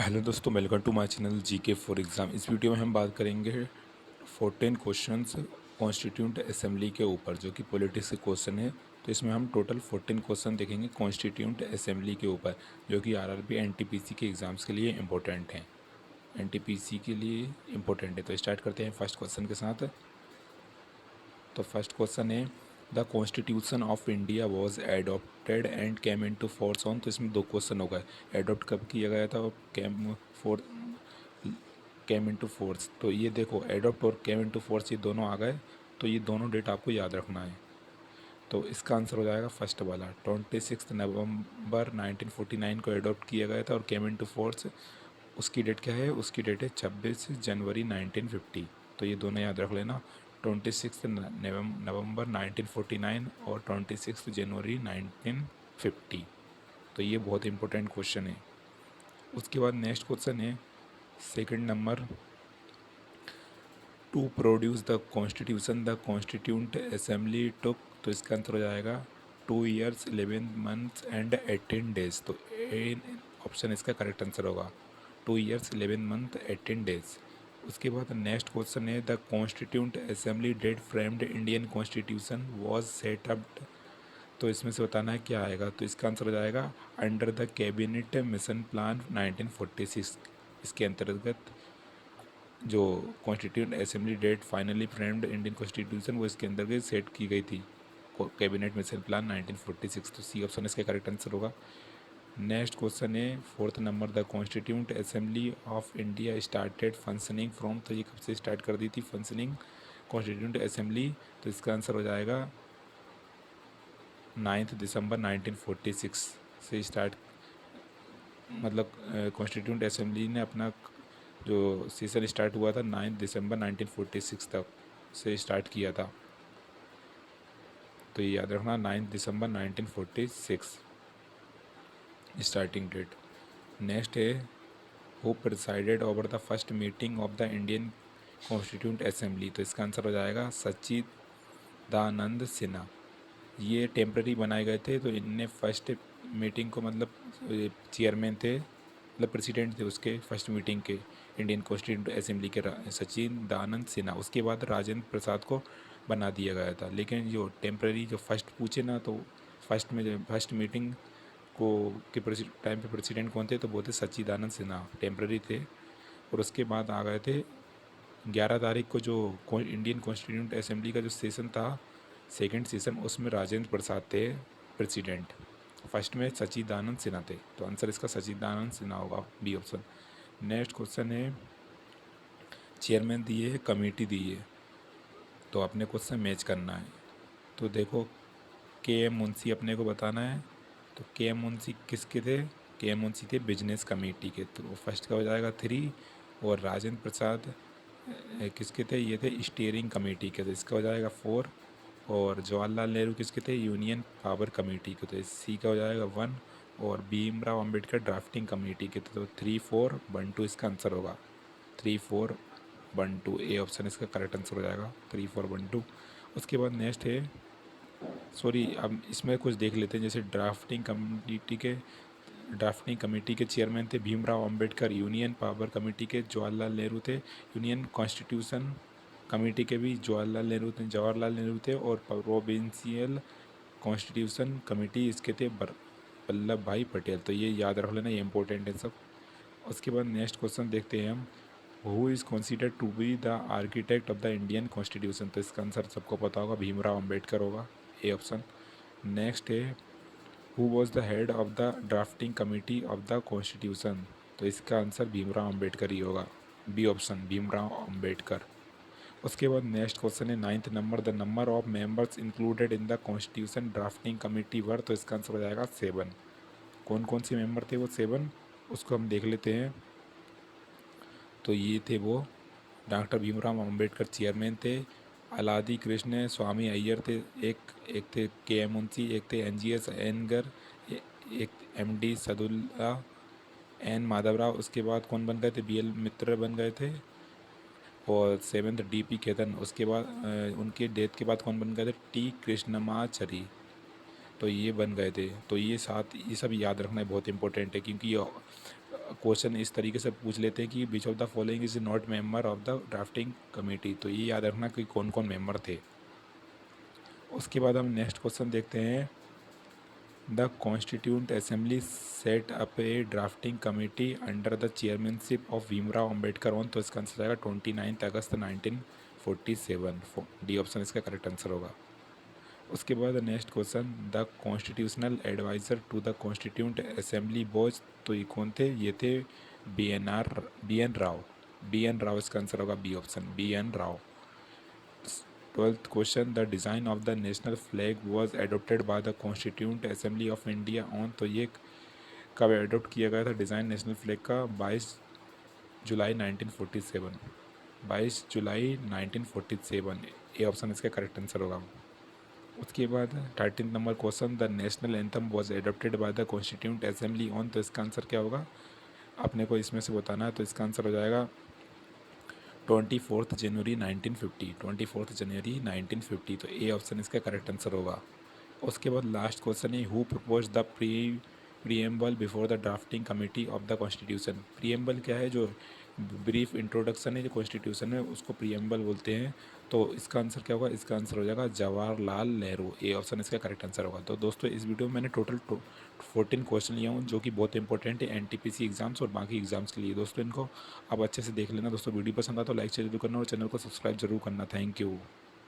Hello दोस्तों, welcome to my channel GK for exam. इस video में हम बात करेंगे 14 क्वेश्चंस कॉन्स्टिट्यूंट असेंबली के ऊपर, जो कि पॉलिटिक्स के क्वेश्चन है। तो इसमें हम टोटल 14 क्वेश्चन देखेंगे कॉन्स्टिट्यूंट असेंबली के ऊपर, जो कि आरआरबी एनटीपीसी के एग्ज़ाम्स के लिए इम्पोर्टेंट हैं। एनटीपीसी के लिए इम्पोर्टेंट है। तो स्टार्ट करते हैं फर्स्ट क्वेश्चन के साथ। तो फर्स्ट क्वेश्चन है, the Constitution of India was adopted and came into force on. तो इसमें दो क्वेश्चन हो गए, एडोप्ट कब किया गया था और केम इन टू फोर्स। तो ये देखो, एडोप्ट और केम इन टू फोर्स ये दोनों आ गए, तो ये दोनों डेट आपको याद रखना है। तो इसका आंसर हो जाएगा फर्स्ट वाला, 26 नवंबर 1949 को एडोप्ट किया गया था, और केम इन टू फोर्स उसकी डेट क्या है, उसकी डेट है 26 जनवरी 1950। तो ये दोनों याद रख लेना, 26 नवंबर 1949 और 26 जनवरी 1950। तो ये बहुत इंपॉर्टेंट क्वेश्चन है। उसके बाद नेक्स्ट क्वेश्चन है second number, to produce the constitution the constituent assembly took. तो इसका आंसर हो जाएगा 2 years 11 months एंड 18 days। तो ऑप्शन इसका करेक्ट आंसर होगा 2 years 11 months 18 days। उसके बाद नेक्स्ट क्वेश्चन है, the constituent assembly that framed Indian constitution was set up. तो इसमें से बताना है क्या आएगा। तो इसका आंसर हो जाएगा under the Cabinet Mission Plan 1946। इसके अंतर्गत जो Constituent assembly that finally framed Indian Constitution, वो इसके अंतर्गत सेट की गई थी, कैबिनेट मिशन प्लान 1946। तो सी ऑप्शन इसका करेक्ट आंसर होगा। नेक्स्ट क्वेश्चन है fourth number, the constituent Assembly of India started functioning from. तो ये कब से स्टार्ट कर दी थी फंक्शनिंग कॉन्स्टिट्यूंट असेंबली। तो इसका आंसर हो जाएगा 9 दिसंबर 1946 से स्टार्ट, मतलब कॉन्स्टिट्यूंट असेंबली ने अपना जो सीज़न स्टार्ट हुआ था 9 दिसंबर 1946 तक से स्टार्ट किया था। तो ये याद रखना, 9 दिसंबर 1946 स्टार्टिंग डेट। नेक्स्ट है, who presided over the first meeting of the Indian constituent assembly. तो इसका आंसर हो जाएगा सच्चिदानंद सिन्हा। ये टेम्प्रेरी बनाए गए थे, तो इनने फर्स्ट मीटिंग को, मतलब चेयरमैन थे, मतलब प्रेसिडेंट थे उसके फर्स्ट मीटिंग के, इंडियन कॉन्स्टिट्यूंट असेंबली के सच्चिदानंद सिन्हा। उसके बाद राजेंद्र प्रसाद को बना दिया गया था। लेकिन जो टेम्प्रेरी जो फर्स्ट पूछे ना, तो फर्स्ट में जो फर्स्ट मीटिंग को के टाइम पे प्रेसिडेंट कौन थे, तो वो थे सच्चिदानंद सिन्हा, टेम्प्रेरी थे। और उसके बाद आ गए थे 11 तारीख को जो इंडियन कॉन्स्टिट्यूंट असेंबली का जो सेशन था, सेकंड सेशन, उसमें राजेंद्र प्रसाद थे प्रेसिडेंट। फर्स्ट में सच्चिदानंद सिन्हा थे। तो आंसर इसका सच्चिदानंद सिन्हा होगा, बी ऑप्शन। नेक्स्ट क्वेश्चन है, चेयरमैन दिए है, कमेटी दी है, तो अपने क्वेश्चन मैच करना है। तो देखो, के एम मुंशी अपने को बताना है। तो के एम मुंशी किसके थे, के एम मुंशी थे बिजनेस कमेटी के। तो फर्स्ट का हो जाएगा 3। और राजेंद्र प्रसाद किसके थे, ये थे स्टीयरिंग कमेटी के। तो इसका हो जाएगा 4। और जवाहरलाल नेहरू किसके थे, यूनियन पावर कमेटी के। तो सी का हो जाएगा 1। और भीमराव अंबेडकर ड्राफ्टिंग कमेटी के। तो 3, 4, 1, 2 इसका आंसर होगा, 3, 4, 1, 2। ए ऑप्शन इसका करेक्ट आंसर हो जाएगा, 3, 4, 1, 2। उसके बाद नेक्स्ट है, सॉरी अब इसमें कुछ देख लेते हैं। जैसे ड्राफ्टिंग कमेटी के चेयरमैन थे Bhimrao Ambedkar, union power committee के जवाहरलाल नेहरू थे, यूनियन कॉन्स्टिट्यूशन कमेटी के भी जवाहरलाल नेहरू थे, और प्रोविंशियल कॉन्स्टिट्यूशन कमेटी इसके थे वल्लभ भाई पटेल। तो ये याद रख लेना, ये इंपॉर्टेंट है सब। उसके बाद नेक्स्ट क्वेश्चन देखते हैं हम, who is considered to be the architect of the Indian Constitution. तो इसका आंसर सबको पता होगा, भीमराव अंबेडकर होगा, ए ऑप्शन। नेक्स्ट है, who was the head of the drafting committee of the Constitution. तो इसका आंसर भीमराव अंबेडकर ही होगा, बी ऑप्शन, भीमराव अंबेडकर। उसके बाद नेक्स्ट क्वेश्चन है ninth number, the number of members included in the constitution drafting committee were. तो इसका answer हो जाएगा 7। कौन कौन से मेंबर थे वो 7, उसको हम देख लेते हैं। तो ये थे वो, डॉक्टर भीमराव अंबेडकर चेयरमैन थे, अलादी कृष्ण स्वामी अय्यर थे, एक एक थे के एम मुंशी, एक थे एन जी एस एनगर, एक M D Saadulla, N Madhavrao. उसके बाद कौन बन गए थे, बी एल मित्र बन गए थे। और सेवेंथ डी पी खेतन। उसके बाद उनके डेथ के बाद कौन बन गए थे, टी कृष्णमाचारी। तो ये बन गए थे। तो ये सब याद रखना बहुत इंपॉर्टेंट है, क्योंकि ये क्वेश्चन इस तरीके से पूछ लेते हैं कि which of the following is not member of the drafting committee, तो ये याद रखना कि कौन कौन मेंबर थे। उसके बाद हम नेक्स्ट क्वेश्चन देखते हैं। The constituent assembly set up a drafting committee under the chairmanship of Bhimrao Ambedkar on, तो इसका आंसर आएगा 29 अगस्त 1947। डी ऑप्शन इसका करेक्ट आंसर होगा। उसके बाद next question, the constitutional adviser to the constituent assembly was, तो ये कौन थे? ये थे बी एन राव इसका आंसर होगा B option, B N Rao. 12th question, the design of the national flag was adopted by the constituent Assembly of India on, तो ये कब एडोप्ट किया गया था डिज़ाइन नेशनल फ्लैग का? 22 जुलाई 1947, 22 जुलाई 1947। ए ऑप्शन इसका करेक्ट आंसर होगा। उसके बाद 13 number question, the national anthem was adopted by the constituent assembly on, तो इसका आंसर क्या होगा? अपने को इसमें से बताना है, तो इसका आंसर हो जाएगा 24 जनवरी 1950, 24 जनवरी 1950, तो ए ऑप्शन इसका करेक्ट आंसर होगा। उसके बाद लास्ट क्वेश्चन है, who propose the preamble before the drafting committee of the constitution. Preamble क्या है? जो ब्रीफ इंट्रोडक्शन है जो कॉन्स्टिट्यूशन में, उसको प्रीएम्बल बोलते हैं। तो इसका आंसर क्या होगा? इसका आंसर हो जाएगा जवाहरलाल नेहरू। ए ऑप्शन इसका करेक्ट आंसर होगा। तो दोस्तों इस वीडियो में मैंने टोटल 14 क्वेश्चन लिया हूँ, जो कि बहुत इंपॉर्टेंट है एनटीपीसी एग्जाम्स और बाकी एग्जाम्स के लिए। दोस्तों इनको आप अच्छे से देख लेना। दोस्तों वीडियो पसंद आता तो लाइक जरूर करना और चैनल को सब्सक्राइब जरूर करना। Thank you.